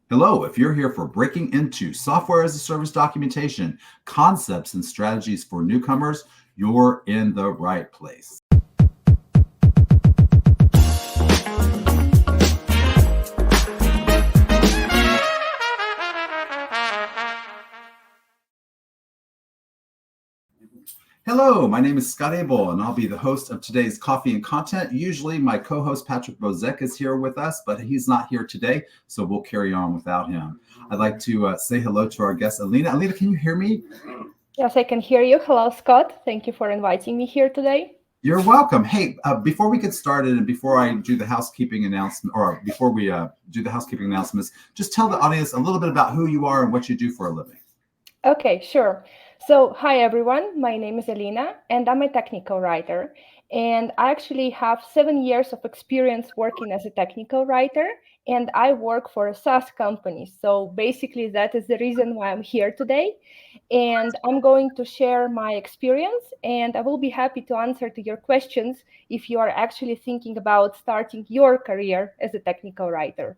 Hello, if you're here for breaking into software as a service documentation, concepts and strategies for newcomers, you're in the right place. Hello, my name is Scott Abel, and I'll be the host of today's Coffee and Content. Usually my co-host Patrick Bozek is here with us, but he's not here today, so we'll carry on without him. I'd like to say hello to our guest, Alina. Alina, can you hear me? Yes, I can hear you. Hello, Scott. Thank you for inviting me here today. You're welcome. Hey, before we get started and before I do the housekeeping announcement, or before we do the housekeeping announcements, just tell the audience a little bit about who you are and what you do for a living. Okay, sure. So, hi everyone. My name is Alina, and I'm a technical writer. And I actually have 7 years of experience working as a technical writer, and I work for a SaaS company. So basically, that is the reason why I'm here today. And I'm going to share my experience, and I will be happy to answer to your questions if you are actually thinking about starting your career as a technical writer.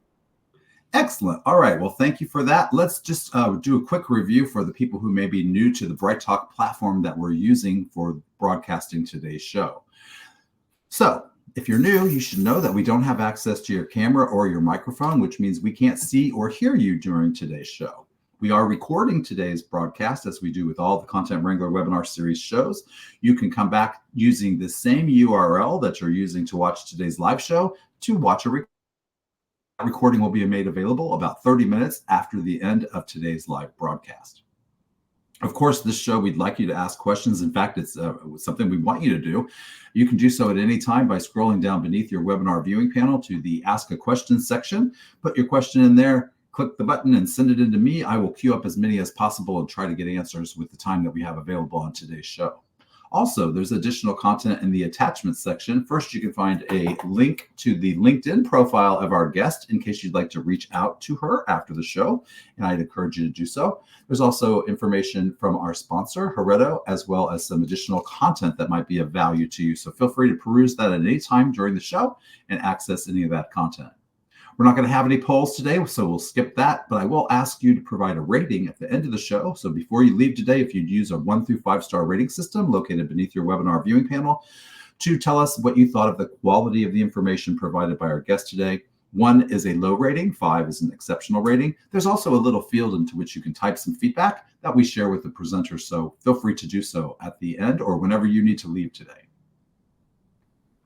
Excellent. All right. Well, thank you for that. Let's just do a quick review for the people who may be new to the Bright Talk platform that we're using for broadcasting today's show. So if you're new, you should know that we don't have access to your camera or your microphone, which means we can't see or hear you during today's show. We are recording today's broadcast as we do with all the Content Wrangler webinar series shows. You can come back using the same URL that you're using to watch today's live show to watch a recording will be made available about 30 minutes after the end of today's live broadcast. Of course, this show, we'd like you to ask questions. In fact, it's something we want you to do. You can do so at any time by scrolling down beneath your webinar viewing panel to the Ask a Question section. Put your question in there, click the button and send it in to me. I will queue up as many as possible and try to get answers with the time that we have available on today's show. Also, there's additional content in the attachments section. First, you can find a link to the LinkedIn profile of our guest in case you'd like to reach out to her after the show, and I'd encourage you to do so. There's also information from our sponsor, Hereto, as well as some additional content that might be of value to you. So feel free to peruse that at any time during the show and access any of that content. We're not going to have any polls today, so we'll skip that, but I will ask you to provide a rating at the end of the show. So before you leave today, if you'd use a 1 through 5 star rating system located beneath your webinar viewing panel to tell us what you thought of the quality of the information provided by our guest today. 1 is a low rating, 5 is an exceptional rating. There's also a little field into which you can type some feedback that we share with the presenter, so feel free to do so at the end or whenever you need to leave today.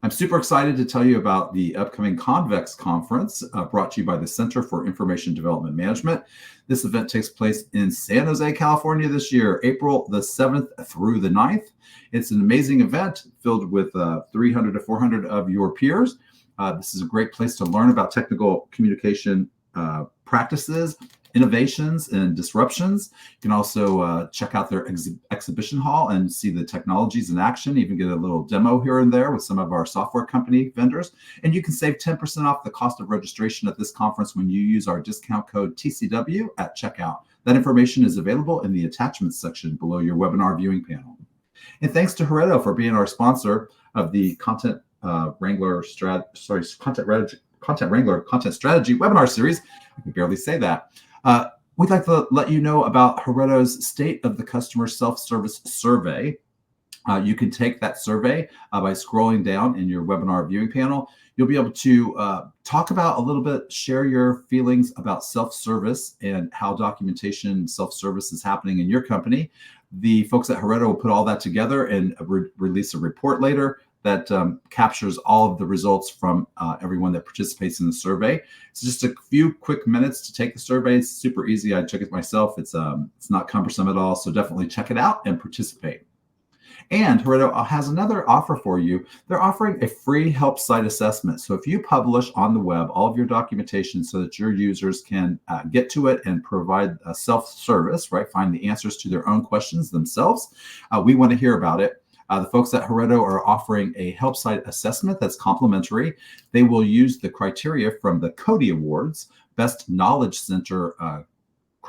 I'm super excited to tell you about the upcoming Convex conference brought to you by the Center for Information Development Management. This event takes place in San Jose, California this year, April the 7th through the 9th. It's an amazing event filled with 300 to 400 of your peers. This is a great place to learn about technical communication practices, innovations, and disruptions. You can also check out their exhibition hall and see the technologies in action, even get a little demo here and there with some of our software company vendors. And you can save 10% off the cost of registration at this conference when you use our discount code TCW at checkout. That information is available in the attachments section below your webinar viewing panel. And thanks to Hereto for being our sponsor of the Content Wrangler Content Strategy webinar series. I can barely say that. We'd like to let you know about Hereto's State of the Customer Self-Service Survey. You can take that survey by scrolling down in your webinar viewing panel. You'll be able to talk about a little bit, share your feelings about self-service and how documentation self-service is happening in your company. The folks at Hereto will put all that together and release a report later that captures all of the results from everyone that participates in the survey. It's just a few quick minutes to take the survey. It's super easy. I took it myself. It's not cumbersome at all. So definitely check it out and participate. And Hereto has another offer for you. They're offering a free help site assessment. So if you publish on the web all of your documentation so that your users can get to it and provide a self-service, right? Find the answers to their own questions themselves. We want to hear about it. The folks at Hereto are offering a help site assessment that's complimentary. They will use the criteria from the Cody Awards, Best Knowledge Center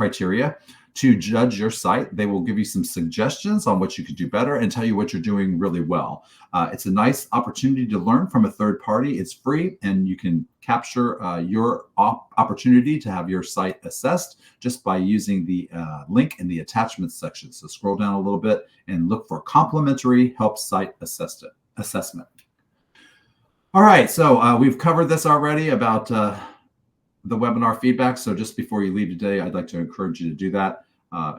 criteria to judge your site. They will give you some suggestions on what you could do better and tell you what you're doing really well. It's a nice opportunity to learn from a third party. It's free, and you can capture your opportunity to have your site assessed just by using the link in the attachments section. So scroll down a little bit and look for complimentary help site assessment. All right, so we've covered this already about the webinar feedback. So just before you leave today, I'd like to encourage you to do that.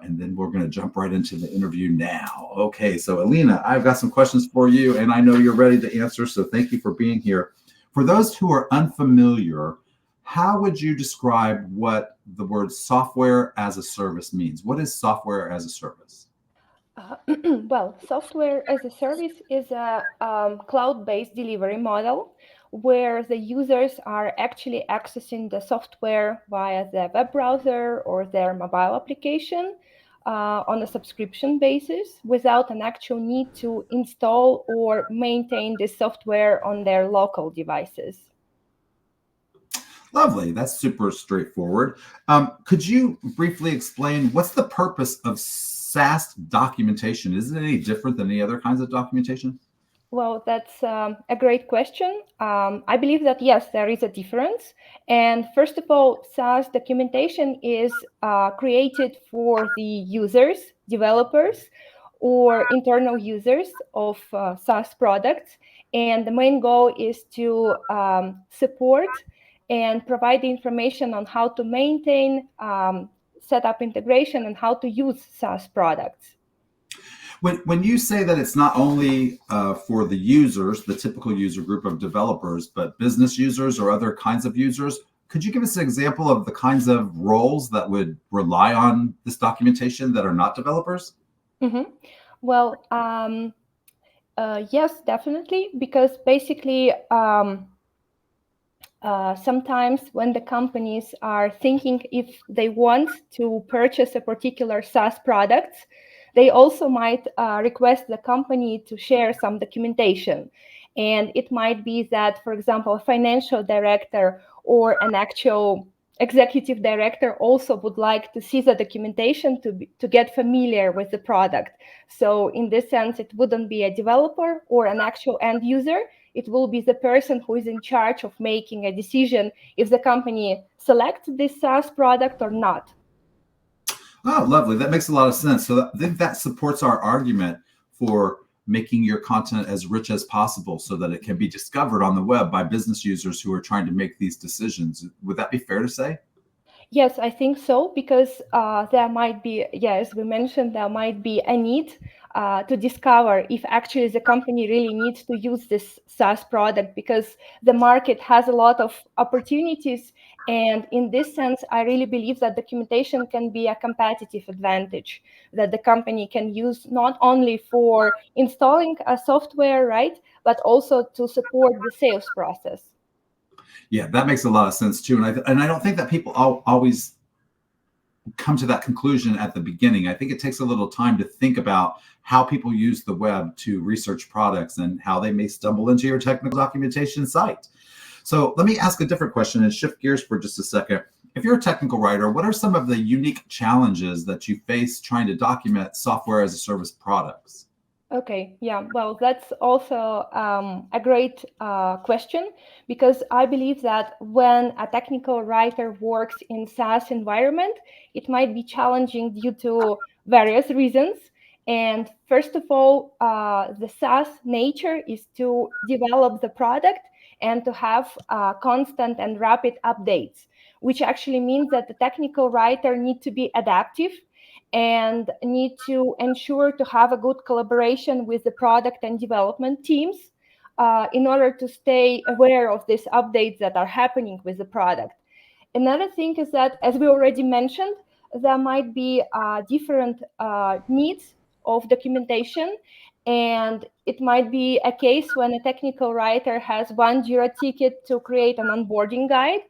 And then we're going to jump right into the interview now. Okay, so Alina, I've got some questions for you, and I know you're ready to answer, so thank you for being here. For those who are unfamiliar, how would you describe what the word software as a service means? What is software as a service? Well, software as a service is a cloud-based delivery model where the users are actually accessing the software via the web browser or their mobile application on a subscription basis without an actual need to install or maintain the software on their local devices. Lovely. That's super straightforward. Could you briefly explain what's the purpose of SaaS documentation? Is it any different than any other kinds of documentation? Well, that's a great question. I believe that, yes, there is a difference. And first of all, SaaS documentation is created for the users, developers, or internal users of SaaS products. And the main goal is to support and provide information on how to maintain, set up integration, and how to use SaaS products. When you say that it's not only for the users, the typical user group of developers, but business users or other kinds of users, could you give us an example of the kinds of roles that would rely on this documentation that are not developers? Mm-hmm. Well, yes, definitely, because basically sometimes when the companies are thinking if they want to purchase a particular SaaS product, they also might request the company to share some documentation. And it might be that, for example, a financial director or an actual executive director also would like to see the documentation to get familiar with the product. So in this sense, it wouldn't be a developer or an actual end user. It will be the person who is in charge of making a decision if the company selects this SaaS product or not. Oh, lovely. That makes a lot of sense. So I think that supports our argument for making your content as rich as possible so that it can be discovered on the web by business users who are trying to make these decisions. Would that be fair to say? Yes, I think so, because there might be, as we mentioned, there might be a need to discover if actually the company really needs to use this SaaS product, because the market has a lot of opportunities. And in this sense, I really believe that documentation can be a competitive advantage that the company can use not only for installing a software, right, but also to support the sales process. Yeah, that makes a lot of sense too. And I don't think that people always come to that conclusion at the beginning. I think it takes a little time to think about how people use the web to research products and how they may stumble into your technical documentation site. So let me ask a different question and shift gears for just a second. If you're a technical writer, what are some of the unique challenges that you face trying to document software as a service products? Okay, yeah, well, that's also a great question, because I believe that when a technical writer works in SaaS environment, it might be challenging due to various reasons. And first of all, the SaaS nature is to develop the product and to have constant and rapid updates, which actually means that the technical writer needs to be adaptive and need to ensure to have a good collaboration with the product and development teams in order to stay aware of these updates that are happening with the product. Another thing is that, as we already mentioned, there might be different needs of documentation, and it might be a case when a technical writer has one Jira ticket to create an onboarding guide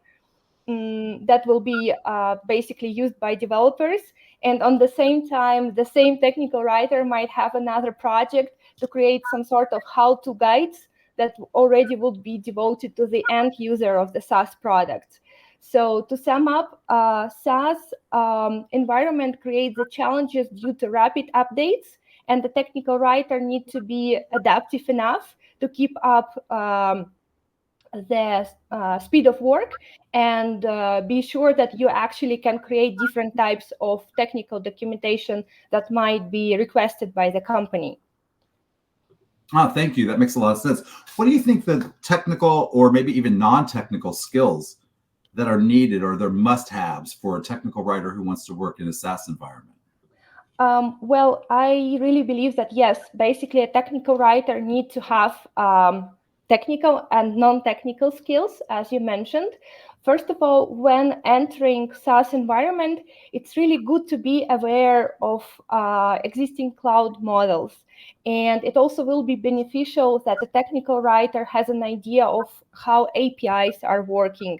that will be basically used by developers. And on the same time, the same technical writer might have another project to create some sort of how-to guides that already would be devoted to the end user of the SaaS product. So to sum up, SaaS environment creates the challenges due to rapid updates, and the technical writer needs to be adaptive enough to keep up the speed of work and be sure that you actually can create different types of technical documentation that might be requested by the company. Thank you. That makes a lot of sense. What do you think the technical or maybe even non-technical skills that are needed or their must-haves for a technical writer who wants to work in a SaaS environment? Well, I really believe that, yes, basically a technical writer needs to have technical and non-technical skills, as you mentioned. First of all, when entering SaaS environment, it's really good to be aware of existing cloud models. And it also will be beneficial that the technical writer has an idea of how APIs are working,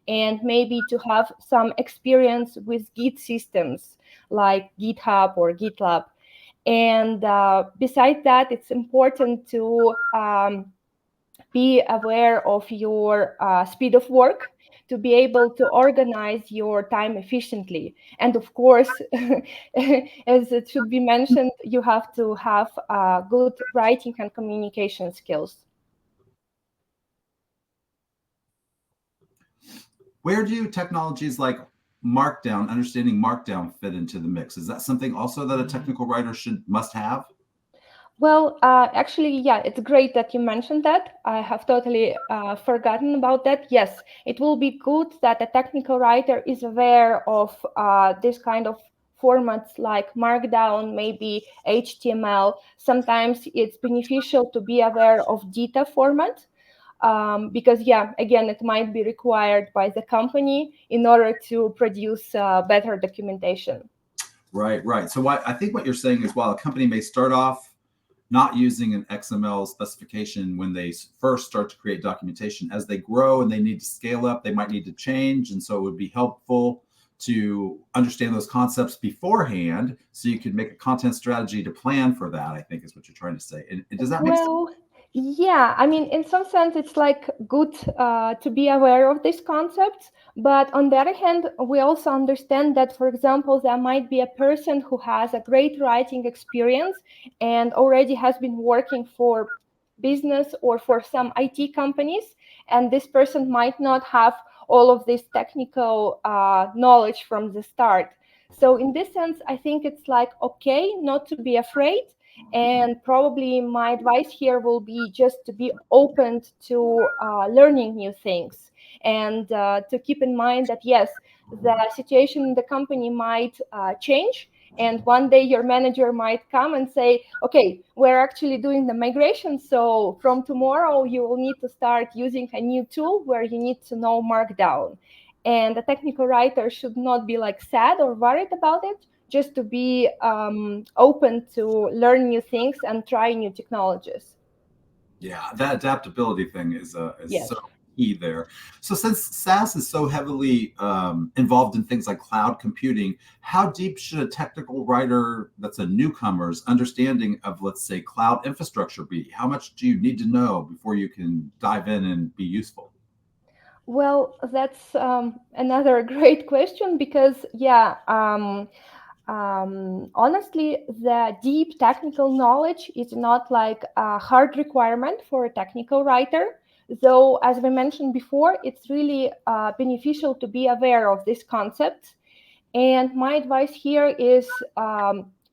and maybe to have some experience with Git systems like GitHub or GitLab. And besides that, it's important to be aware of your speed of work, to be able to organize your time efficiently. And of course, as it should be mentioned, you have to have good writing and communication skills. Where do technologies like Markdown, understanding Markdown, fit into the mix? Is that something also that a technical writer must have? Well, actually, yeah, it's great that you mentioned that. I have totally forgotten about that. Yes, it will be good that a technical writer is aware of this kind of formats like Markdown, maybe HTML. Sometimes it's beneficial to be aware of data format because, yeah, again, it might be required by the company in order to produce better documentation. Right, right. So I think what you're saying is while a company may start off not using an XML specification when they first start to create documentation, as they grow and they need to scale up, they might need to change. And so it would be helpful to understand those concepts beforehand so you could make a content strategy to plan for that, I think is what you're trying to say. And does that make sense? Well, yeah, I mean, in some sense, it's like good to be aware of these concepts. But on the other hand, we also understand that, for example, there might be a person who has a great writing experience and already has been working for business or for some IT companies, and this person might not have all of this technical knowledge from the start. So in this sense, I think it's like, okay, not to be afraid. And probably my advice here will be just to be open to learning new things, and to keep in mind that, yes, the situation in the company might change. And one day your manager might come and say, okay, we're actually doing the migration. So from tomorrow, you will need to start using a new tool where you need to know Markdown. And the technical writer should not be like sad or worried about it, just to be open to learn new things and try new technologies. Yeah, that adaptability thing is Yes. so key there. So since SaaS is so heavily involved in things like cloud computing, how deep should a technical writer that's a newcomer's understanding of, let's say, cloud infrastructure be? How much do you need to know before you can dive in and be useful? Well, that's another great question because, yeah, honestly, the deep technical knowledge is not like a hard requirement for a technical writer. Though, as we mentioned before, it's really beneficial to be aware of these concepts. And my advice here is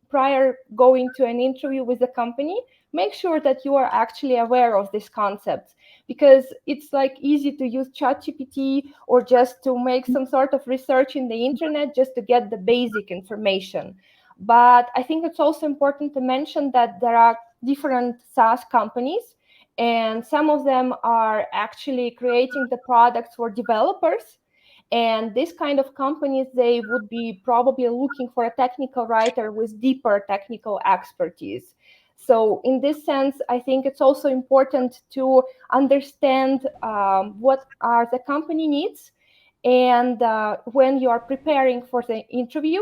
prior going to an interview with the company, make sure that you are actually aware of these concepts, because it's like easy to use ChatGPT or just to make some sort of research in the internet just to get the basic information. But I think it's also important to mention that there are different SaaS companies, and some of them are actually creating the products for developers. And this kind of companies, they would be probably looking for a technical writer with deeper technical expertise. So in this sense, I think it's also important to understand what are the company needs. And when you are preparing for the interview,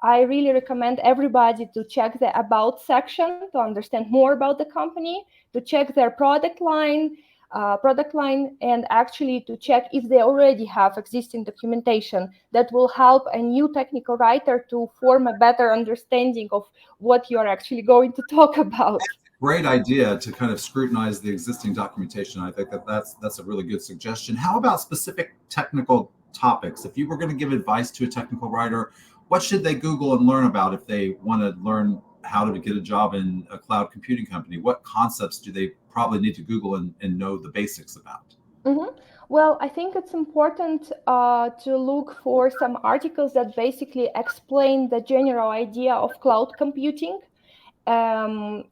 I really recommend everybody to check the About section to understand more about the company, to check their product line, product line, and actually to check if they already have existing documentation that will help a new technical writer to form a better understanding of what you're actually going to talk about. Great idea to kind of scrutinize the existing documentation. I think that's a really good suggestion. How about specific technical topics? If you were going to give advice to a technical writer, what should they Google and learn about if they want to learn how to get a job in a cloud computing company? What concepts do they probably need to Google and know the basics about? Mm-hmm. Well, I think it's important to look for some articles that basically explain the general idea of cloud computing. And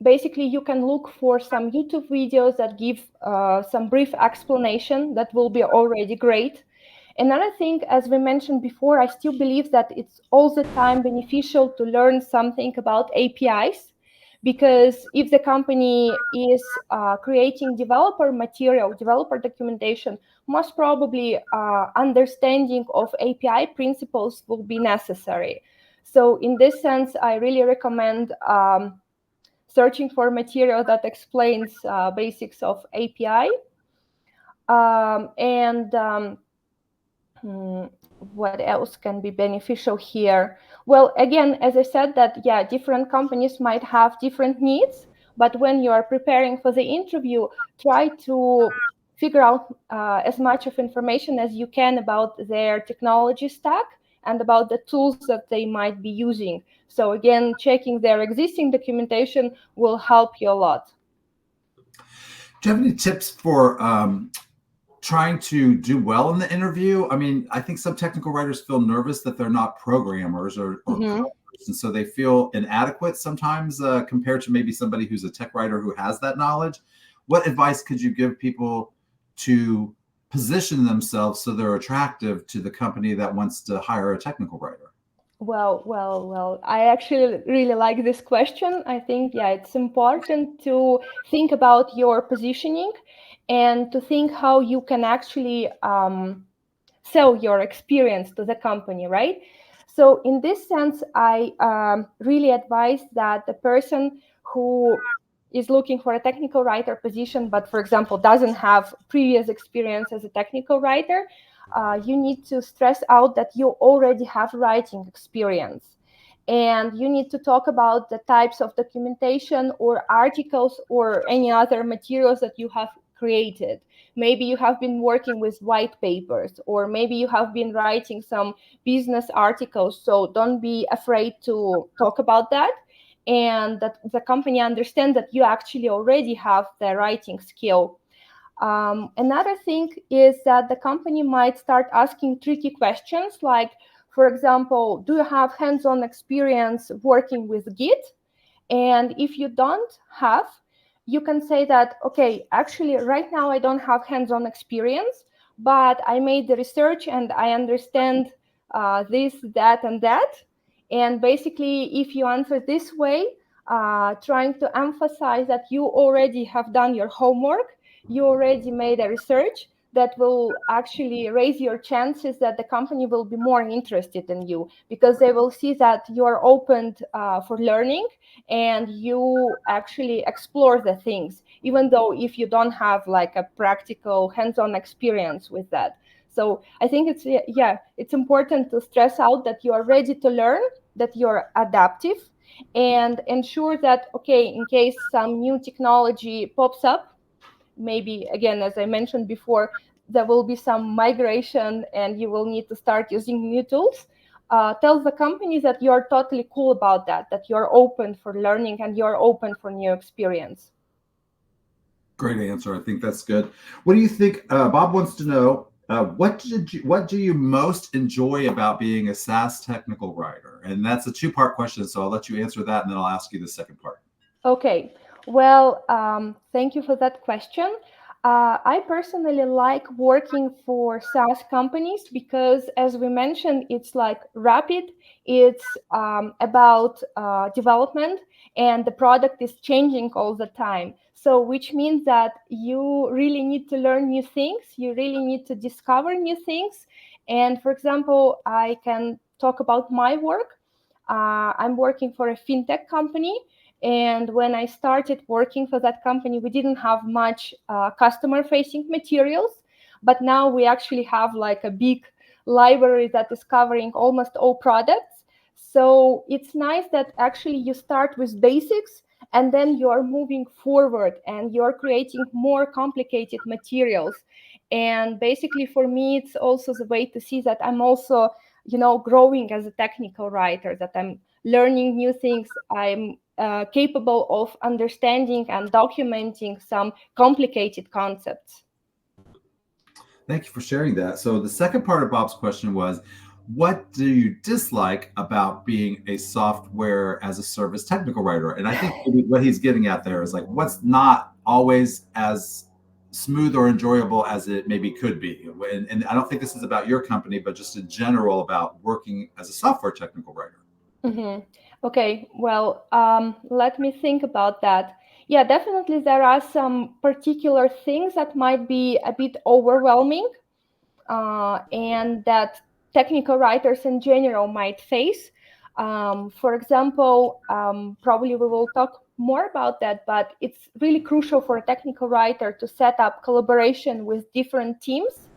basically, you can look for some YouTube videos that give some brief explanation that will be already great. Another thing, as we mentioned before, I still believe that it's all the time beneficial to learn something about APIs, because if the company is creating developer material, developer documentation, most probably understanding of API principles will be necessary. So in this sense, I really recommend searching for material that explains basics of API. What else can be beneficial here? Well, again, as I said, that yeah, different companies might have different needs, but when you are preparing for the interview, try to figure out as much of information as you can about their technology stack and about the tools that they might be using. So again, checking their existing documentation will help you a lot. Do you have any tips for trying to do well in the interview? I mean, I think some technical writers feel nervous that they're not programmers or coders, and so they feel inadequate sometimes compared to maybe somebody who's a tech writer who has that knowledge. What advice could you give people to position themselves so they're attractive to the company that wants to hire a technical writer? Well, I actually really like this question. I think, yeah, it's important to think about your positioning and to think how you can actually sell your experience to the company, right? So in this sense, I really advise that the person who is looking for a technical writer position, but for example, doesn't have previous experience as a technical writer, you need to stress out that you already have writing experience. And you need to talk about the types of documentation or articles or any other materials that you have created. Maybe you have been working with white papers, or maybe you have been writing some business articles. So don't be afraid to talk about that, and that the company understands that you actually already have the writing skill. Another thing is that the company might start asking tricky questions like, for example, do you have hands-on experience working with Git? And if you don't have, you can say that, okay, actually right now I don't have hands-on experience, but I made the research and I understand this, that, and that. And basically, if you answer this way, trying to emphasize that you already have done your homework, you already made a research, that will actually raise your chances that the company will be more interested in you, because they will see that you are open for learning and you actually explore the things, even though if you don't have like a practical hands-on experience with that. So I think it's important to stress out that you are ready to learn, that you're adaptive, and ensure that, okay, in case some new technology pops up, maybe again, as I mentioned before, there will be some migration and you will need to start using new tools. Tell the company that you're totally cool about that, that you're open for learning and you're open for new experience. Great answer. I think that's good. What do you think? Bob wants to know, what do you most enjoy about being a SaaS technical writer? And that's a two-part question, so I'll let you answer that, and then I'll ask you the second part. Okay, well, thank you for that question. I personally like working for SaaS companies because, as we mentioned, it's like rapid, it's about development, and the product is changing all the time. So, which means that you really need to learn new things, you really need to discover new things. And for example, I can talk about my work. I'm working for a fintech company, And when I started working for that company, we didn't have much customer-facing materials, but now we actually have like a big library that is covering almost all products. So it's nice that actually you start with basics and then you're moving forward and you're creating more complicated materials. And basically for me, it's also the way to see that I'm also, growing as a technical writer, that I'm learning new things. I'm capable of understanding and documenting some complicated concepts. Thank you for sharing that. So the second part of Bob's question was, what do you dislike about being a software as a service technical writer? And I think maybe what he's getting at there is like, what's not always as smooth or enjoyable as it maybe could be. And I don't think this is about your company, but just in general about working as a software technical writer. Mm-hmm. Okay, well, let me think about that. Yeah, definitely there are some particular things that might be a bit overwhelming, and that technical writers in general might face. For example, probably we will talk more about that, but it's really crucial for a technical writer to set up collaboration with different teams.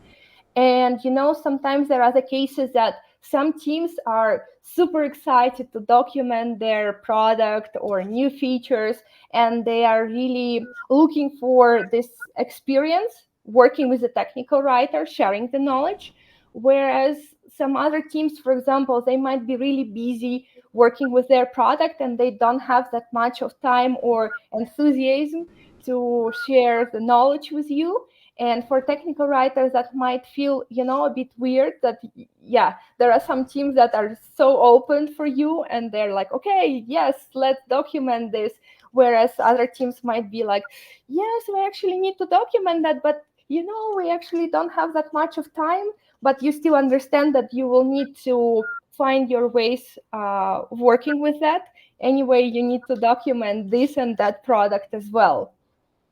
And sometimes there are the cases that some teams are super excited to document their product or new features, and they are really looking for this experience working with a technical writer, sharing the knowledge. Whereas some other teams, for example, they might be really busy working with their product and they don't have that much of time or enthusiasm to share the knowledge with you. And for technical writers, that might feel, a bit weird that, yeah, there are some teams that are so open for you and they're like, okay, yes, let's document this. Whereas other teams might be like, yes, we actually need to document that, but, we actually don't have that much of time. But you still understand that you will need to find your ways working with that. Anyway, you need to document this and that product as well.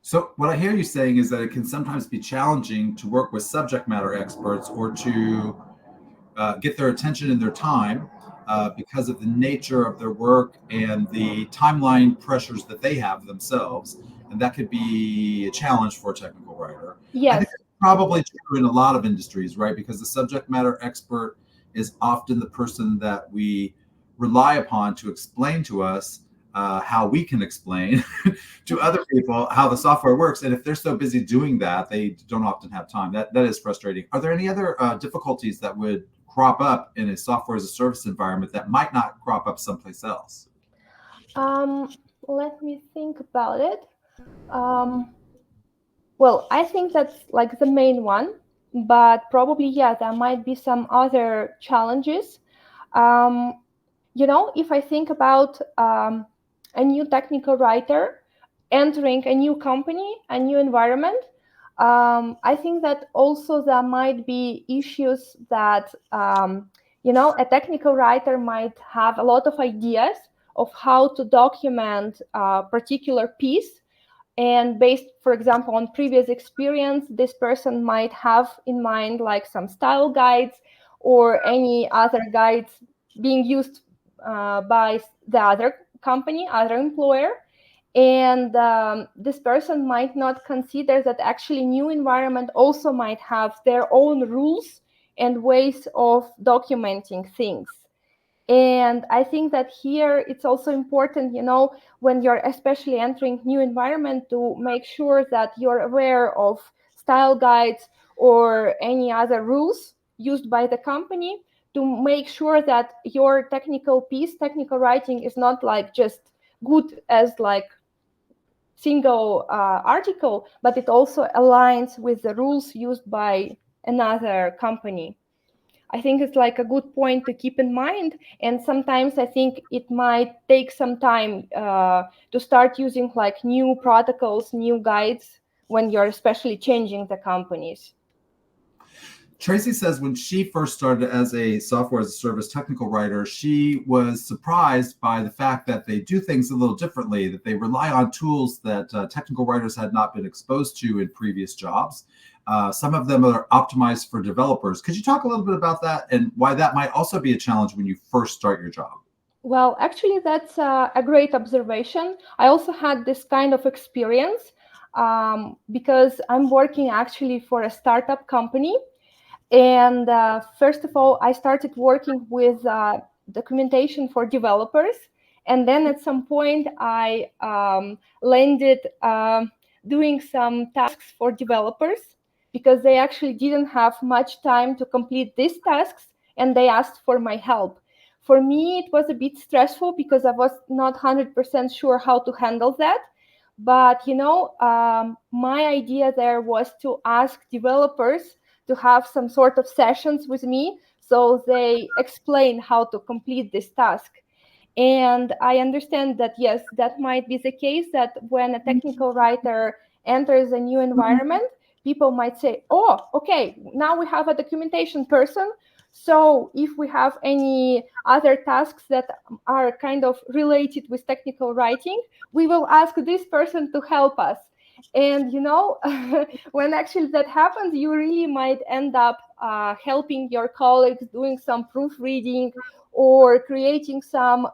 So what I hear you saying is that it can sometimes be challenging to work with subject matter experts or to get their attention and their time because of the nature of their work and the timeline pressures that they have themselves. And that could be a challenge for a technical writer. I Yes. think that's probably true in a lot of industries, right? Because the subject matter expert is often the person that we rely upon to explain to us how we can explain to other people how the software works. And if they're so busy doing that, they don't often have time. That is frustrating. Are there any other difficulties that would crop up in a software as a service environment that might not crop up someplace else? Let me think about it. Well, I think that's like the main one, but probably, yeah, there might be some other challenges. Um, if I think about a new technical writer entering a new company, a new environment, I think that also there might be issues that, a technical writer might have a lot of ideas of how to document a particular piece. And based, for example, on previous experience, this person might have in mind like some style guides or any other guides being used by the other company, other employer. And this person might not consider that actually new environment also might have their own rules and ways of documenting things. And I think that here it's also important, when you're especially entering new environment, to make sure that you're aware of style guides or any other rules used by the company, to make sure that your technical piece, technical writing, is not like just good as like single article, but it also aligns with the rules used by another company. I think it's like a good point to keep in mind. And sometimes I think it might take some time to start using like new protocols, new guides when you're especially changing the companies. Tracy says when she first started as a software as a service technical writer, she was surprised by the fact that they do things a little differently, that they rely on tools that technical writers had not been exposed to in previous jobs. Some of them are optimized for developers. Could you talk a little bit about that and why that might also be a challenge when you first start your job? Well, actually, that's a great observation. I also had this kind of experience because I'm working actually for a startup company. And first of all, I started working with documentation for developers. And then at some point, I landed doing some tasks for developers because they actually didn't have much time to complete these tasks, and they asked for my help. For me, it was a bit stressful because I was not 100% sure how to handle that. But, my idea there was to ask developers to have some sort of sessions with me so they explain how to complete this task. And I understand that, yes, that might be the case, that when a technical writer enters a new environment, people might say, oh, okay, now we have a documentation person. So if we have any other tasks that are kind of related with technical writing, we will ask this person to help us. And, when actually that happens, you really might end up helping your colleagues doing some proofreading or creating some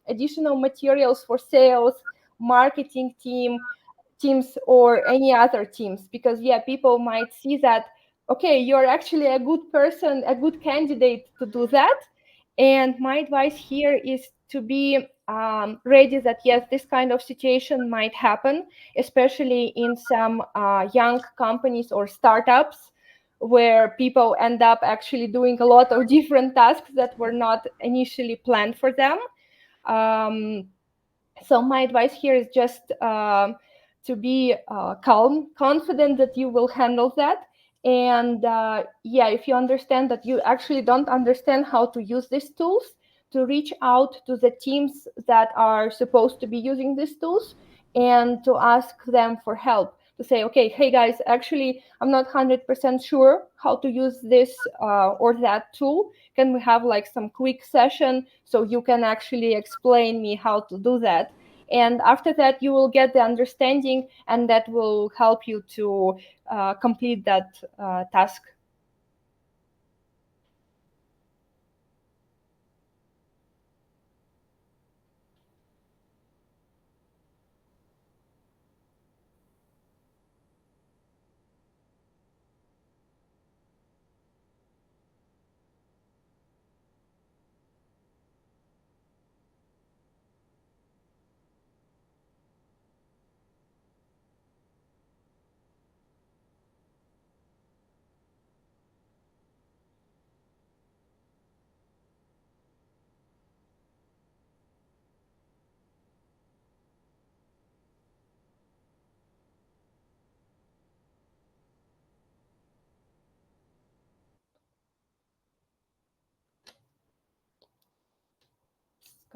additional materials for sales, marketing teams, or any other teams. Because, yeah, people might see that, okay, you're actually a good person, a good candidate to do that. And my advice here is to be ready that, yes, this kind of situation might happen, especially in some young companies or startups, where people end up actually doing a lot of different tasks that were not initially planned for them. So my advice here is just to be calm, confident that you will handle that. And yeah, if you understand that you actually don't understand how to use these tools, to reach out to the teams that are supposed to be using these tools and to ask them for help, to say, okay, hey guys, actually I'm not 100% sure how to use this or that tool. Can we have like some quick session so you can actually explain me how to do that? And after that, you will get the understanding, and that will help you to complete that task.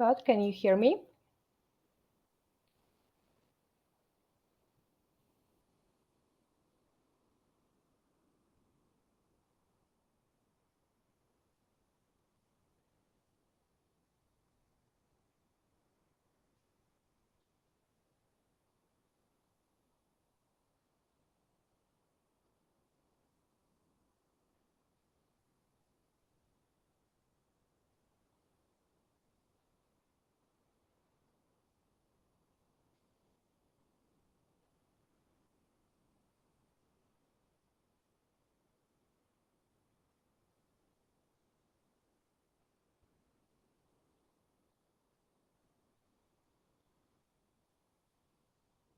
Scott, can you hear me?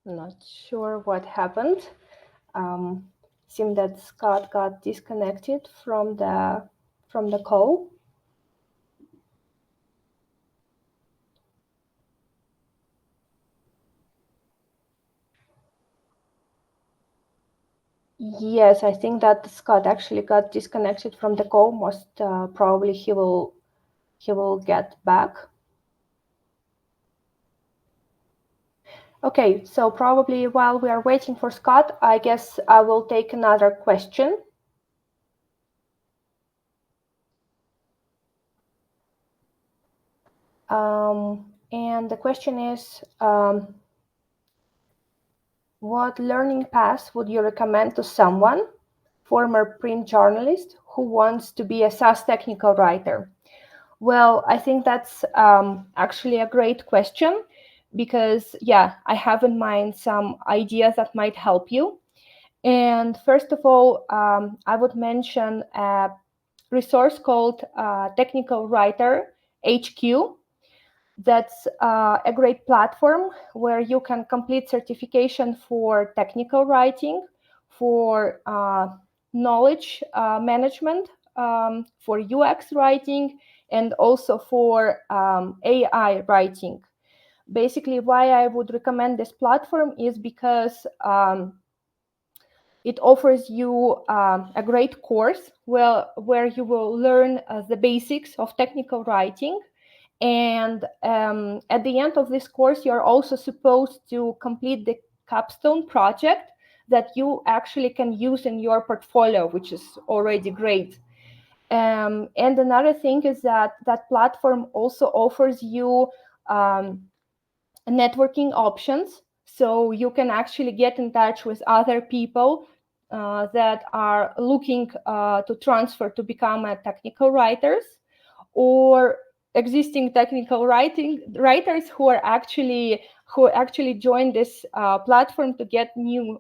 Not sure what happened. Seemed that Scott got disconnected from the call. Yes, I think that Scott actually got disconnected from the call. Most probably he will get back. Okay, so probably while we are waiting for Scott, I guess I will take another question. And the question is, what learning path would you recommend to someone, former print journalist, who wants to be a SaaS technical writer? Well, I think that's actually a great question because, yeah, I have in mind some ideas that might help you. And first of all, I would mention a resource called Technical Writer HQ. That's a great platform where you can complete certification for technical writing, for knowledge management, for UX writing, and also for AI writing. Basically, why I would recommend this platform is because it offers you a great course where you will learn the basics of technical writing. And at the end of this course, you're also supposed to complete the capstone project that you actually can use in your portfolio, which is already great. And another thing is that that platform also offers you networking options. So you can actually get in touch with other people that are looking to transfer to become a technical writers, or existing technical writers who actually join this platform to get new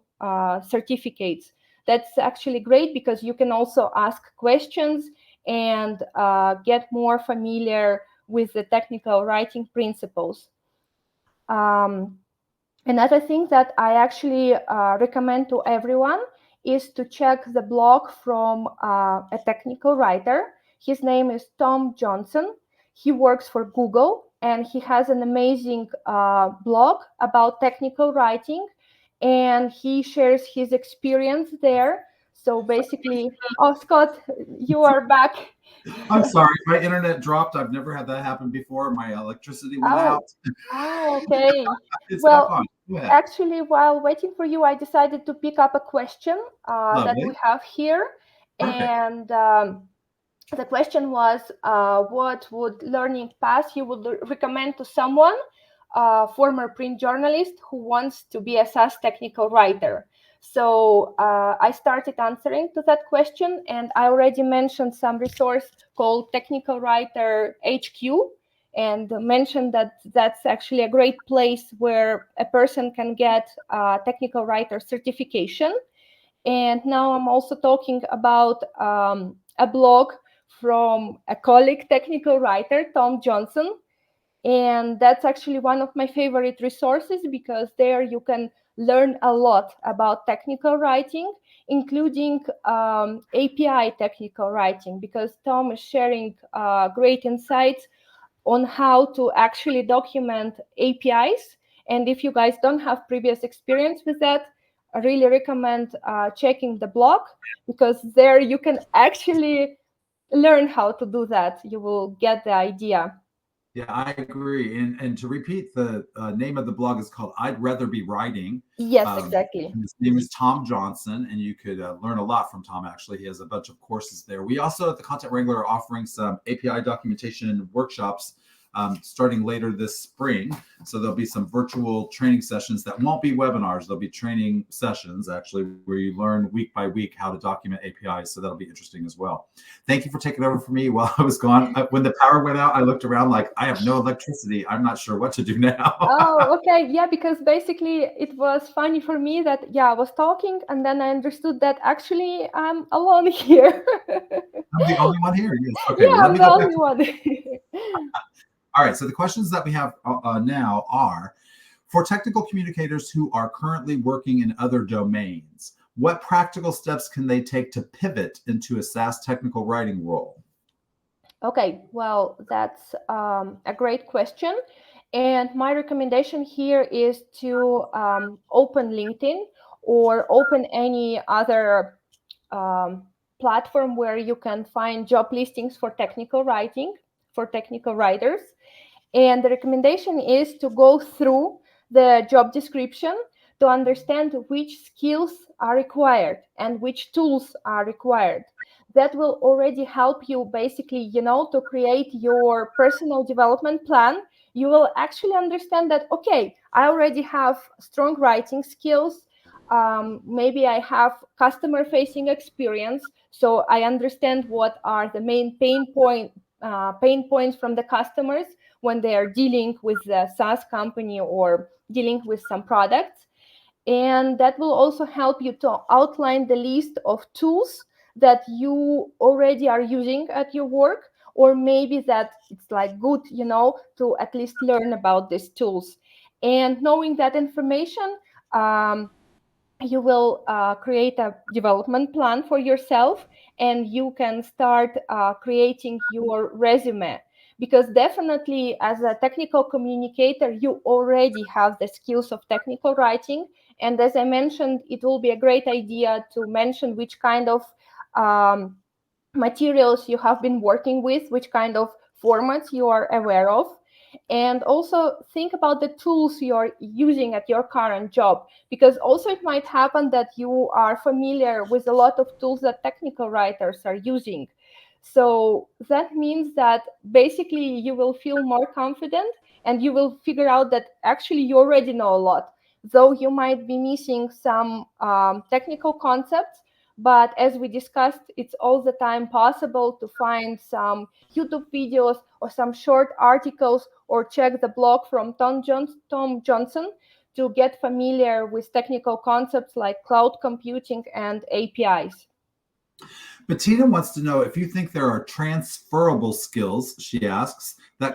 certificates. That's actually great because you can also ask questions and get more familiar with the technical writing principles. Um, Another thing that I actually recommend to everyone is to check the blog from a technical writer. His name is Tom Johnson. He works for Google and he has an amazing blog about technical writing, and he shares his experience there. So basically, oh, Scott, you are back. I'm sorry, my internet dropped. I've never had that happen before. My electricity went out. Oh, okay. It's back Well, on. Go ahead. actually, while waiting for you, I decided to pick up a question that we Lovely. have here. Perfect. And the question was, what would learning path you would recommend to someone, former print journalist who wants to be a SaaS technical writer? So I started answering to that question, and I already mentioned some resource called Technical Writer HQ, and mentioned that that's actually a great place where a person can get technical writer certification. And now I'm also talking about a blog from a colleague technical writer, Tom Johnson. And that's actually one of my favorite resources because there you can learn a lot about technical writing, including API technical writing, because Tom is sharing great insights on how to actually document APIs. And if you guys don't have previous experience with that, I really recommend checking the blog, because there you can actually learn how to do that. You will get the idea. Yeah, I agree. And to repeat, the name of the blog is called "I'd Rather Be Writing." Yes, Um, exactly. his name is Tom Johnson, and you could learn a lot from Tom. Actually, he has a bunch of courses there. We also at the Content Wrangler are offering some API documentation workshops starting later this spring. So there'll be some virtual training sessions that won't be webinars. There'll be training sessions actually where you learn week by week how to document APIs. So that'll be interesting as well. Thank you for taking over for me while I was gone. When the power went out, I looked around like I have no electricity. I'm not sure what to do now. Oh, okay. Yeah, because basically it was funny for me that, yeah, I was talking and then I understood that actually I'm alone here. I'm the only one here. Yes. Okay. Yeah, Well, let I'm me the go back. only one. All right. So the questions that we have now are for technical communicators who are currently working in other domains. What practical steps can they take to pivot into a SaaS technical writing role? Okay, well, that's a great question. And my recommendation here is to open LinkedIn or open any other um, platform where you can find job listings for technical writing, for technical writers. And the recommendation is to go through the job description to understand which skills are required and which tools are required. That will already help you basically, to create your personal development plan. You will actually understand that, okay, I already have strong writing skills. Maybe I have customer facing experience. So I understand what are the main pain points from the customers when they are dealing with the SaaS company or dealing with some products. And that will also help you to outline the list of tools that you already are using at your work, or maybe that it's like good, to at least learn about these tools. And knowing that information, you will create a development plan for yourself, and you can start creating your resume, because definitely as a technical communicator you already have the skills of technical writing. And as I mentioned, it will be a great idea to mention which kind of um, materials you have been working with, which kind of formats you are aware of, and also think about the tools you are using at your current job, because also it might happen that you are familiar with a lot of tools that technical writers are using. So that means that basically you will feel more confident, and you will figure out that actually you already know a lot, though you might be missing some technical concepts. But as we discussed, it's all the time possible to find some YouTube videos or some short articles, or check the blog from Tom Johnson to get familiar with technical concepts like cloud computing and APIs. Bettina wants to know if you think there are transferable skills, she asks, that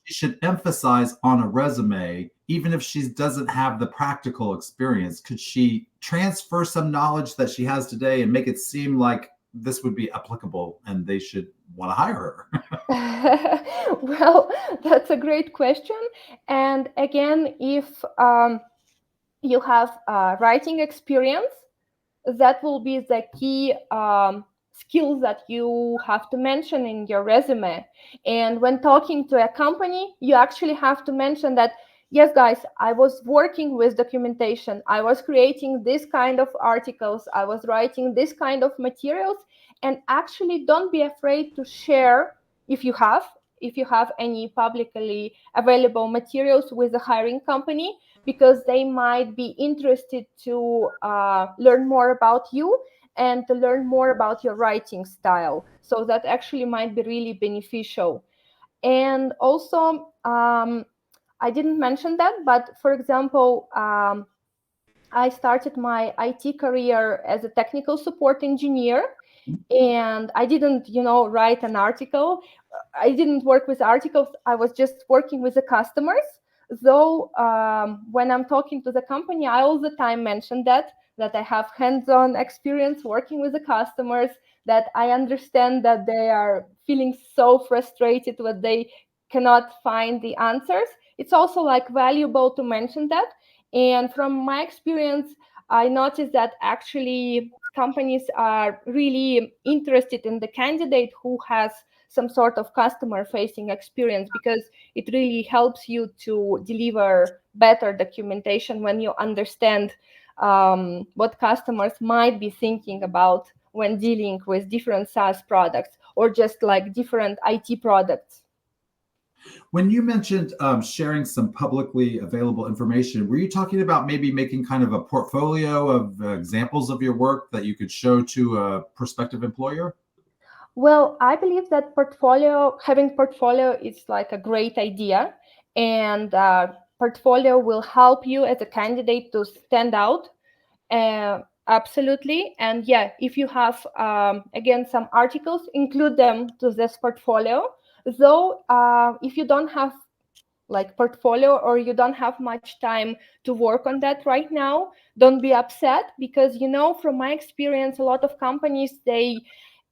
she should emphasize on a resume, even if she doesn't have the practical experience. Could she transfer some knowledge that she has today and make it seem like this would be applicable and they should want to hire her? Well, that's a great question. And again, if you have writing experience, that will be the key skills that you have to mention in your resume. And when talking to a company, you actually have to mention that, yes, guys, I was working with documentation, I was creating this kind of articles, I was writing this kind of materials. And actually don't be afraid to share, if you have any publicly available materials with the hiring company, because they might be interested to learn more about you and to learn more about your writing style. So that actually might be really beneficial. And also, I didn't mention that, but for example, I started my IT career as a technical support engineer, and I didn't, write an article. I didn't work with articles. I was just working with the customers. Though when I'm talking to the company, I all the time mention that I have hands-on experience working with the customers, that I understand that they are feeling so frustrated that they cannot find the answers. It's also like valuable to mention that. And from my experience, I noticed that actually companies are really interested in the candidate who has some sort of customer facing experience, because it really helps you to deliver better documentation when you understand what customers might be thinking about when dealing with different SaaS products or just like different IT products. When you mentioned sharing some publicly available information, were you talking about maybe making kind of a portfolio of examples of your work that you could show to a prospective employer? Well, I believe that having portfolio is like a great idea, and portfolio will help you as a candidate to stand out. Absolutely. And yeah, if you have, again, some articles, include them to this portfolio. Though, if you don't have like portfolio, or you don't have much time to work on that right now, don't be upset, because from my experience, a lot of companies, they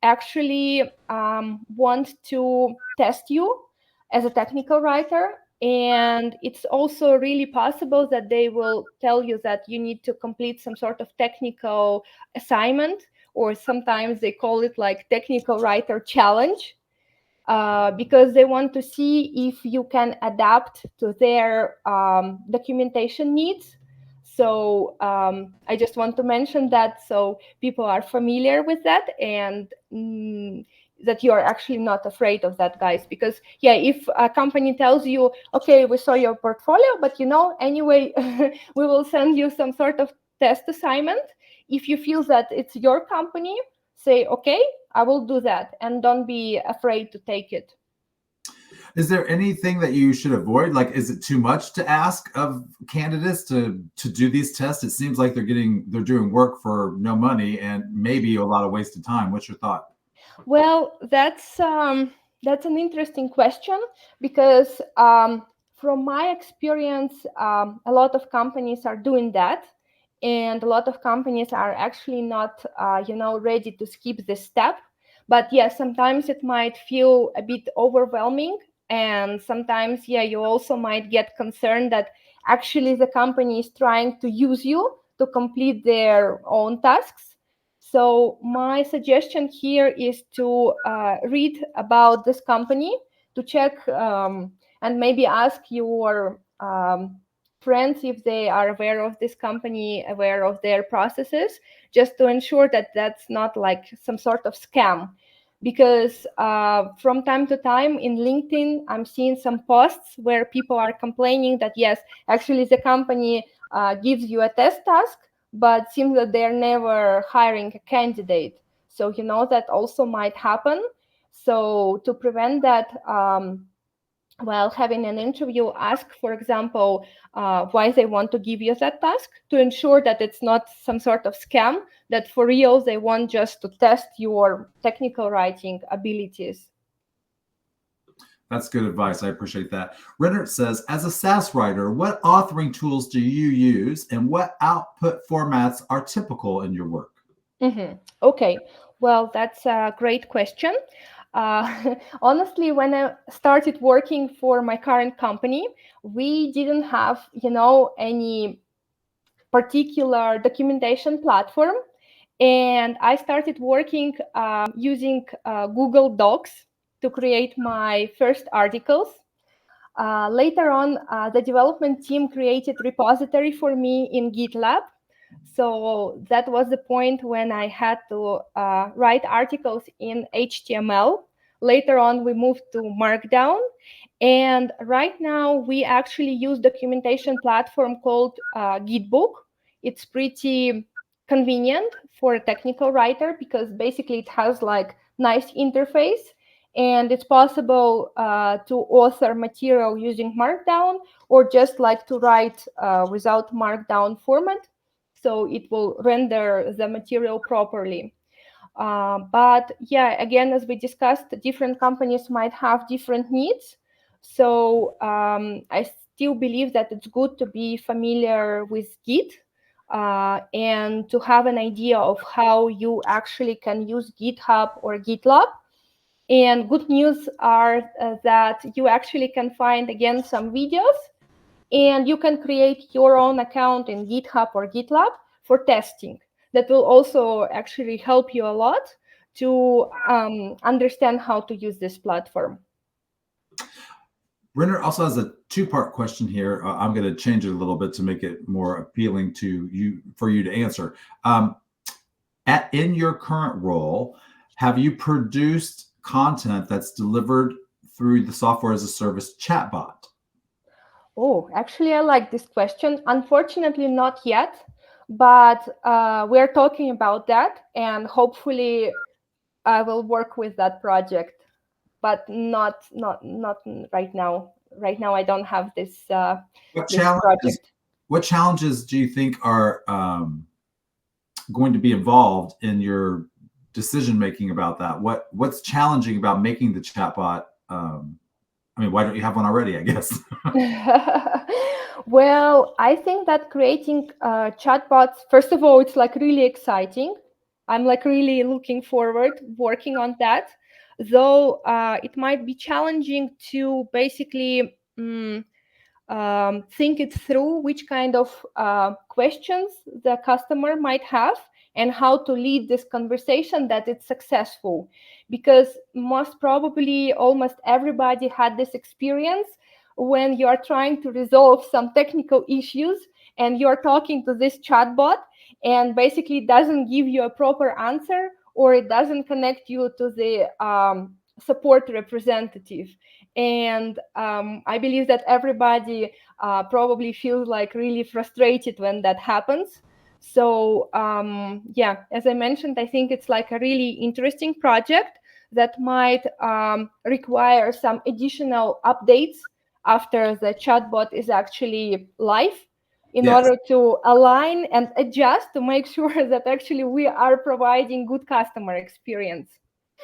actually want to test you as a technical writer. And it's also really possible that they will tell you that you need to complete some sort of technical assignment, or sometimes they call it like technical writer challenge, because they want to see if you can adapt to their documentation needs. So I just want to mention that, so people are familiar with that, and that you are actually not afraid of that, guys. Because yeah, if a company tells you, okay, we saw your portfolio, but anyway, we will send you some sort of test assignment. If you feel that it's your company, say, okay, I will do that, and don't be afraid to take it. Is there anything that you should avoid? Like, is it too much to ask of candidates to do these tests? It seems like they're doing work for no money and maybe a lot of wasted time. What's your thought? Well, that's an interesting question because from my experience, a lot of companies are doing that, and a lot of companies are actually not, ready to skip this step. But yes, sometimes it might feel a bit overwhelming, and sometimes, yeah, you also might get concerned that actually the company is trying to use you to complete their own tasks. So my suggestion here is to read about this company, to check and maybe ask your friends if they are aware of this company, aware of their processes, just to ensure that that's not like some sort of scam. Because from time to time in LinkedIn, I'm seeing some posts where people are complaining that, yes, actually the company gives you a test task, but seems that they're never hiring a candidate. So, that also might happen. So to prevent that, while having an interview, ask, for example, why they want to give you that task, to ensure that it's not some sort of scam, that for real they want just to test your technical writing abilities. That's good advice. I appreciate that. Renner says, as a SaaS writer, what authoring tools do you use and what output formats are typical in your work? Okay, well, that's a great question. Honestly, when I started working for my current company, we didn't have, any particular documentation platform. And I started working using Google Docs to create my first articles. Later on, the development team created repository for me in GitLab. So that was the point when I had to write articles in HTML. Later on, we moved to Markdown. And right now, we actually use documentation platform called Gitbook. It's pretty convenient for a technical writer because basically it has like nice interface, and it's possible to author material using Markdown or just like to write without Markdown format. So it will render the material properly. But yeah, again, as we discussed, different companies might have different needs. So I still believe that it's good to be familiar with Git and to have an idea of how you actually can use GitHub or GitLab. And good news are that you actually can find, again, some videos, and you can create your own account in GitHub or GitLab for testing. That will also actually help you a lot to understand how to use this platform. Renner also has a two-part question here. I'm going to change it a little bit to make it more appealing to you for you to answer. In your current role, have you produced content that's delivered through the software as a service chatbot? Oh, actually, I like this question. Unfortunately, not yet, but we're talking about that, and hopefully, I will work with that project, but not right now. Right now, I don't have this project. What challenges do you think are going to be involved in your decision making about that? What's challenging about making the chatbot? Why don't you have one already, I guess? Well, I think that creating chatbots, first of all, it's like really exciting. I'm like really looking forward working on that. Though it might be challenging to basically think it through which kind of questions the customer might have and how to lead this conversation that it's successful. Because most probably almost everybody had this experience when you are trying to resolve some technical issues and you're talking to this chatbot and basically it doesn't give you a proper answer, or it doesn't connect you to the support representative. And I believe that everybody probably feels like really frustrated when that happens. So yeah, as I mentioned, I think it's like a really interesting project. that might require some additional updates after the chatbot is actually live, in Yes. order to align and adjust to make sure that actually we are providing good customer experience.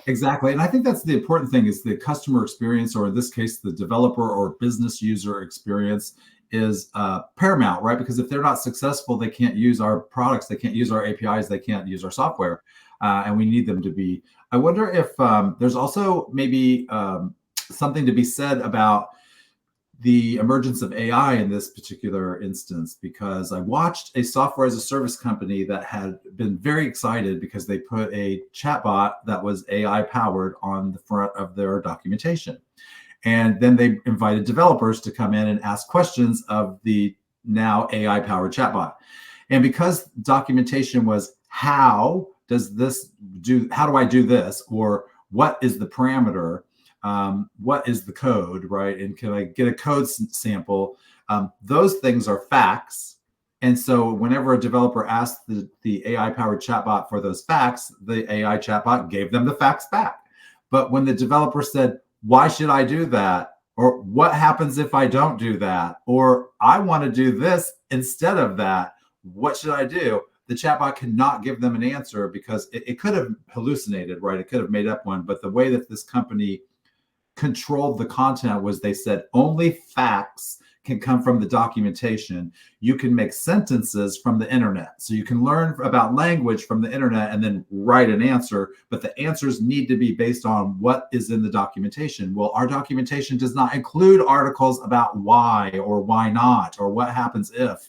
Exactly. And I think that's the important thing, is the customer experience, or in this case, the developer or business user experience is paramount, right? Because if they're not successful, they can't use our products, they can't use our APIs, they can't use our software. And we need them to be. I wonder if there's also maybe something to be said about the emergence of AI in this particular instance, because I watched a software as a service company that had been very excited because they put a chatbot that was AI powered on the front of their documentation. And then they invited developers to come in and ask questions of the now AI powered chatbot. And because documentation was, how do I do this? Or what is the parameter? What is the code, right? And can I get a code sample? Those things are facts. And so whenever a developer asked the AI-powered chatbot for those facts, the AI chatbot gave them the facts back. But when the developer said, why should I do that? Or what happens if I don't do that? Or I want to do this instead of that. What should I do? The chatbot cannot give them an answer, because it could have hallucinated, right? It could have made up one. But the way that this company controlled the content was, they said only facts can come from the documentation. You can make sentences from the internet. So you can learn about language from the internet and then write an answer, but the answers need to be based on what is in the documentation. Well, our documentation does not include articles about why or why not or what happens if.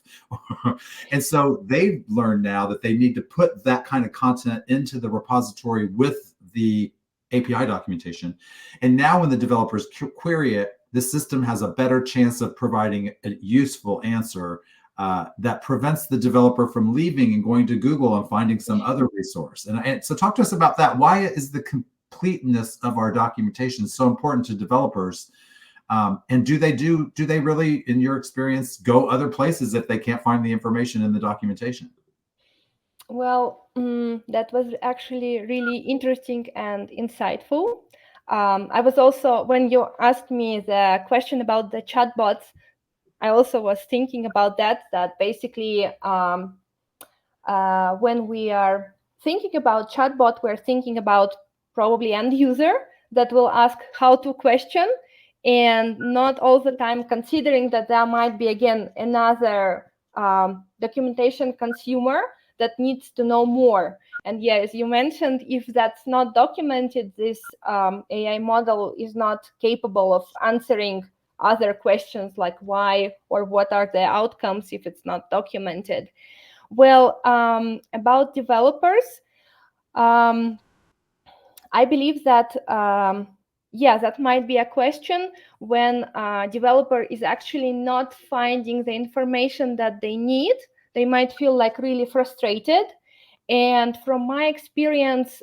And so they've learned now that they need to put that kind of content into the repository with the API documentation. And now when the developers query it, the system has a better chance of providing a useful answer that prevents the developer from leaving and going to Google and finding some other resource. And so talk to us about that. Why is the completeness of our documentation so important to developers? And do they really, in your experience, go other places if they can't find the information in the documentation? Well, that was actually really interesting and insightful. I was also, when you asked me the question about the chatbots, I also was thinking about that basically when we are thinking about chatbot, we're thinking about probably end user that will ask how to question, and not all the time considering that there might be, again, another documentation consumer that needs to know more. And yeah, as you mentioned, if that's not documented, this AI model is not capable of answering other questions like why or what are the outcomes if it's not documented. Well, about developers, I believe that yeah, that might be a question when a developer is actually not finding the information that they need. They might feel like really frustrated. And from my experience,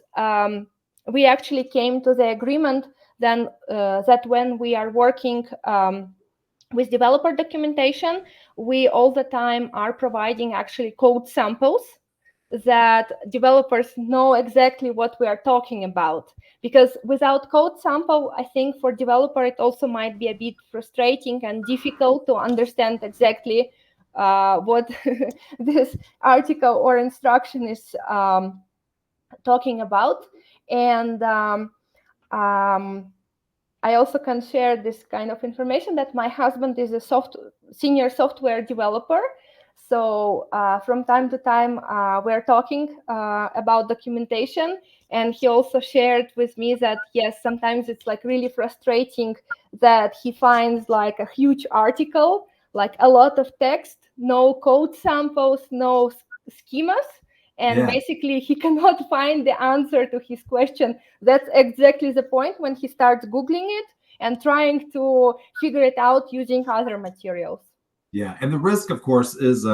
we actually came to the agreement then that when we are working with developer documentation, we all the time are providing actually code samples that developers know exactly what we are talking about. Because without code sample, I think for developer, it also might be a bit frustrating and difficult to understand exactly what this article or instruction is talking about. And I also can share this kind of information that my husband is a senior software developer. So from time to time, we're talking about documentation. And he also shared with me that, yes, sometimes it's like really frustrating that he finds like a huge article, like a lot of text, no code samples, no schemas. And basically, he cannot find the answer to his question. That's exactly the point when he starts Googling it and trying to figure it out using other materials. Yeah, and the risk, of course, is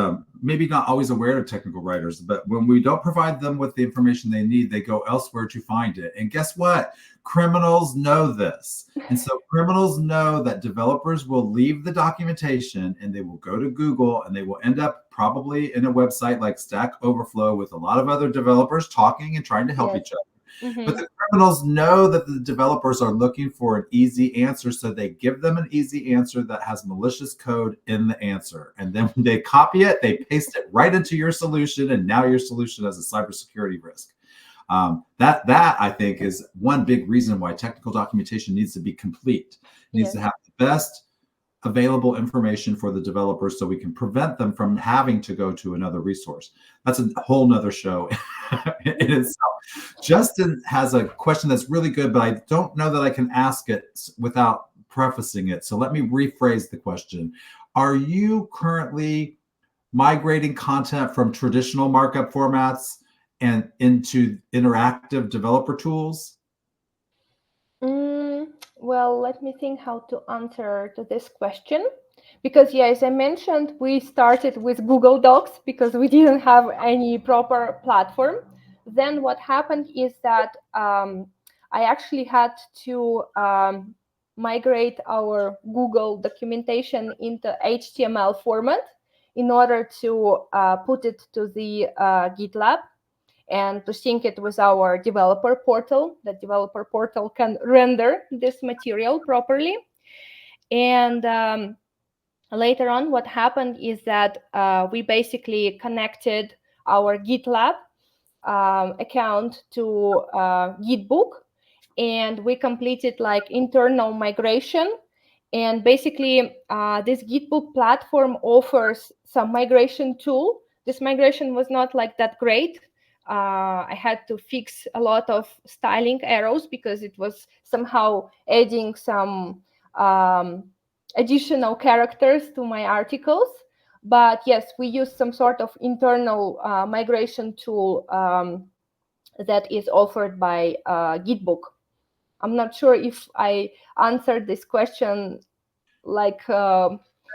maybe not always aware of technical writers, but when we don't provide them with the information they need, they go elsewhere to find it. And guess what? Criminals know this. And so criminals know that developers will leave the documentation and they will go to Google and they will end up probably in a website like Stack Overflow with a lot of other developers talking and trying to help each other. But the criminals know that the developers are looking for an easy answer, so they give them an easy answer that has malicious code in the answer. And then when they copy it, they paste it right into your solution, and now your solution has a cybersecurity risk. That I think is one big reason why technical documentation needs to be complete. It needs to have the best available information for the developers so we can prevent them from having to go to another resource. That's a whole nother show in itself. Justin has a question that's really good, but I don't know that I can ask it without prefacing it. So let me rephrase the question. Are you currently migrating content from traditional markup formats and into interactive developer tools? Well, let me think how to answer to this question. Because, yeah, as I mentioned, we started with Google Docs because we didn't have any proper platform. Then what happened is that I actually had to migrate our Google documentation into HTML format in order to put it to the GitLab and to sync it with our developer portal. The developer portal can render this material properly. And later on, what happened is that we basically connected our GitLab account to Gitbook, and we completed like internal migration. And basically, this Gitbook platform offers some migration tool. This migration was not like that great. I had to fix a lot of styling errors because it was somehow adding some additional characters to my articles. But yes, we use some sort of internal migration tool that is offered by Gitbook. I'm not sure if I answered this question like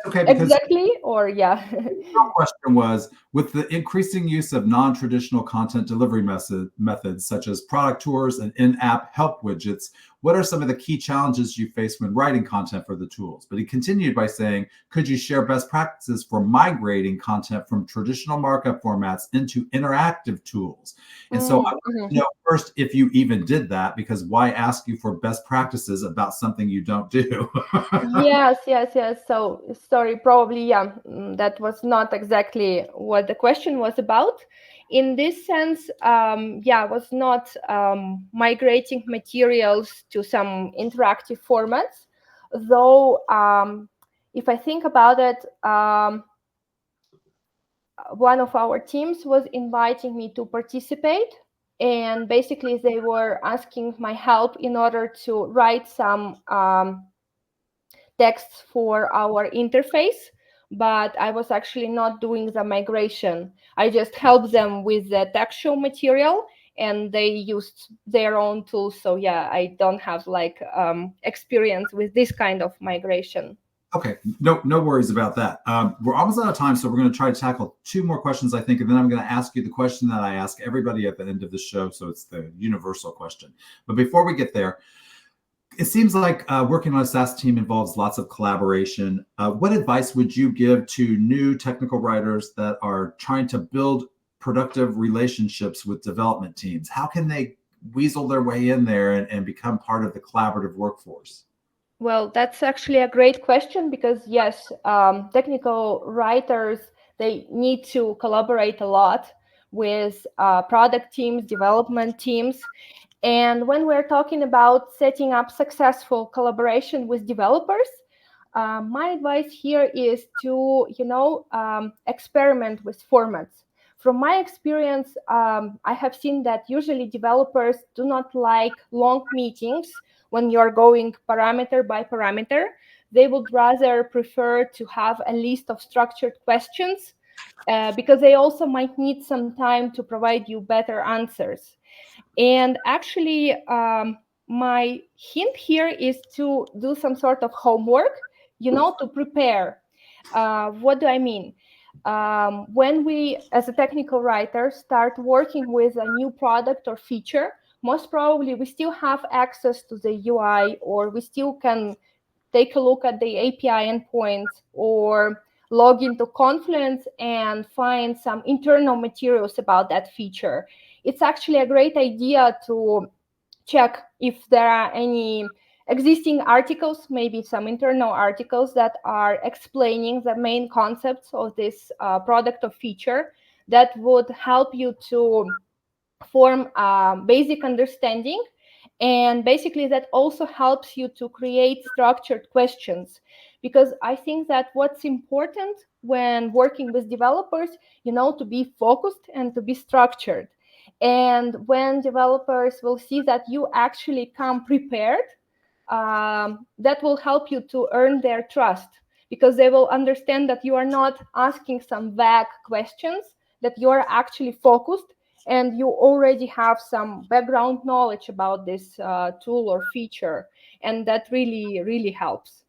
exactly, or yeah. The question was, with the increasing use of non-traditional content delivery methods such as product tours and in-app help widgets, what are some of the key challenges you face when writing content for the tools? But he continued by saying, could you share best practices for migrating content from traditional markup formats into interactive tools? And so I want to know first if you even did that, because why ask you for best practices about something you don't do? Yes. So sorry, probably, yeah, that was not exactly what the question was about. In this sense, I was not migrating materials to some interactive formats, though if I think about it, one of our teams was inviting me to participate, and basically they were asking my help in order to write some texts for our interface, but I was actually not doing the migration. I just helped them with the textual material, and they used their own tools. So yeah, I don't have like experience with this kind of migration. Okay, no worries about that. We're almost out of time, so we're going to try to tackle two more questions, I think, and then I'm going to ask you the question that I ask everybody at the end of the show, so it's the universal question. But before we get there, it seems like working on a SaaS team involves lots of collaboration. What advice would you give to new technical writers that are trying to build productive relationships with development teams? How can they weasel their way in there and become part of the collaborative workforce? Well, that's actually a great question because yes, technical writers, they need to collaborate a lot with product teams, development teams. And when we're talking about setting up successful collaboration with developers, my advice here is to, experiment with formats. From my experience, I have seen that usually developers do not like long meetings when you're going parameter by parameter. They would rather prefer to have a list of structured questions because they also might need some time to provide you better answers. And actually, my hint here is to do some sort of homework, to prepare. What do I mean? When we, as a technical writer, start working with a new product or feature, most probably we still have access to the UI, or we still can take a look at the API endpoints or log into Confluence and find some internal materials about that feature. It's actually a great idea to check if there are any existing articles, maybe some internal articles that are explaining the main concepts of this product or feature that would help you to form a basic understanding. And basically that also helps you to create structured questions, because I think that what's important when working with developers, to be focused and to be structured. And when developers will see that you actually come prepared, that will help you to earn their trust, because they will understand that you are not asking some vague questions, that you are actually focused and you already have some background knowledge about this tool or feature. And that really, really helps.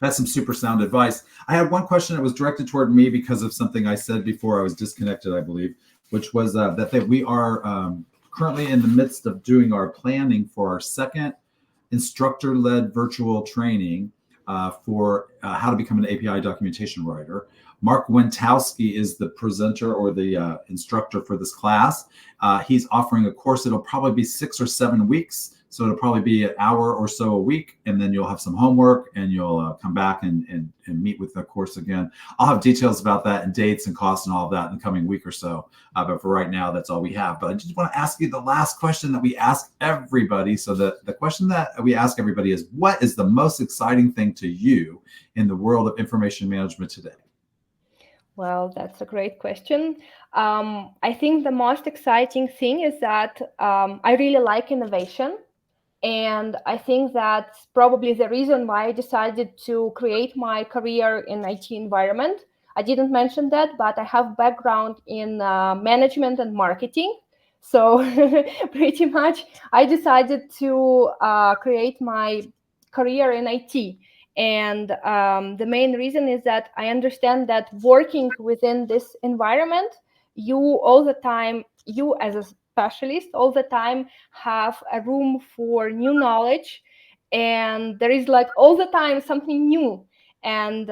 That's some super sound advice. I had one question that was directed toward me because of something I said before I was disconnected, I believe, which was that we are currently in the midst of doing our planning for our second instructor-led virtual training for how to become an API documentation writer. Mark Wentowski is the presenter or the instructor for this class. He's offering a course. It'll probably be 6 or 7 weeks. So it'll probably be an hour or so a week, and then you'll have some homework and you'll come back and meet with the course again. I'll have details about that and dates and costs and all of that in the coming week or so. But for right now, that's all we have. But I just want to ask you the last question that we ask everybody. So the question that we ask everybody is, what is the most exciting thing to you in the world of information management today? Well, that's a great question. I think the most exciting thing is that I really like innovation. And I think that's probably the reason why I decided to create my career in IT environment. I didn't mention that, but I have background in management and marketing. So pretty much I decided to create my career in IT. And the main reason is that I understand that working within this environment, you as a specialist all the time have a room for new knowledge, and there is like all the time something new. And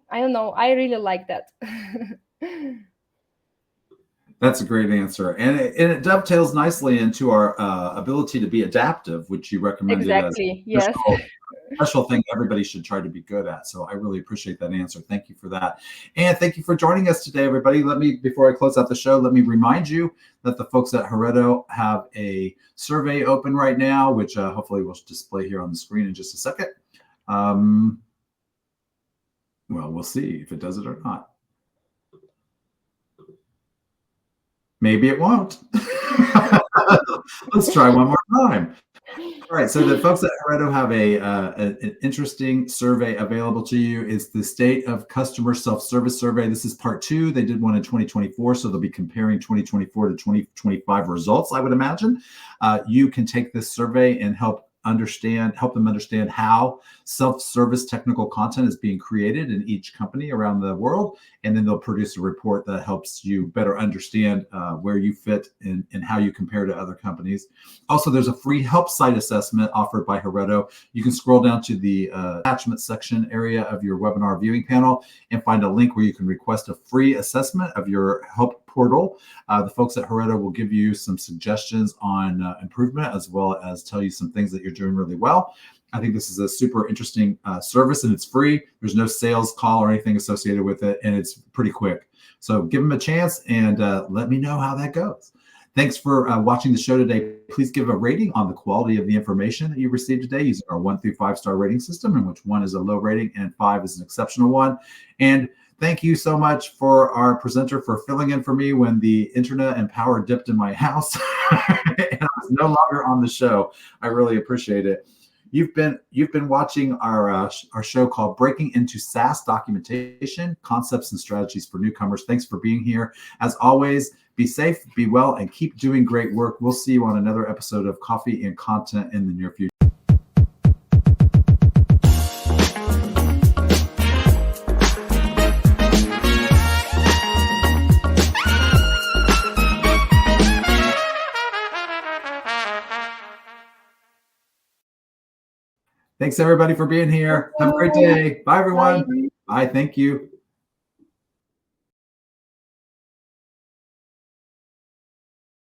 I don't know, I really like that. That's a great answer. And it dovetails nicely into our ability to be adaptive, which you recommended Exactly, as yes. special thing everybody should try to be good at. So I really appreciate that answer. Thank you for that. And thank you for joining us today, everybody. Before I close out the show, let me remind you that the folks at Hereto have a survey open right now, which hopefully we'll display here on the screen in just a second. Well, we'll see if it does it or not. Maybe it won't. Let's try one more time. All right, so the folks at Hereto have an interesting survey available to you. It's the State of Customer Self-Service Survey. This is part 2. They did one in 2024, so they'll be comparing 2024 to 2025 results, I would imagine. You can take this survey and help them understand how self-service technical content is being created in each company around the world. And then they'll produce a report that helps you better understand where you fit and how you compare to other companies. Also, there's a free help site assessment offered by Hereto. You can scroll down to the attachment section area of your webinar viewing panel and find a link where you can request a free assessment of your help portal. The folks at Hereto will give you some suggestions on improvement, as well as tell you some things that you're doing really well. I think this is a super interesting service, and it's free. There's no sales call or anything associated with it, and it's pretty quick. So give them a chance and let me know how that goes. Thanks for watching the show today. Please give a rating on the quality of the information that you received today using our 1 through 5 star rating system, in which 1 is a low rating and 5 is an exceptional one. And thank you so much for our presenter for filling in for me when the internet and power dipped in my house and I was no longer on the show. I really appreciate it. You've been watching our show called Breaking into SaaS Documentation, Concepts and Strategies for Newcomers. Thanks for being here. As always, be safe, be well, and keep doing great work. We'll see you on another episode of Coffee and Content in the near future. Thanks, everybody, for being here. Have a great day. Bye, everyone. Bye. Thank you.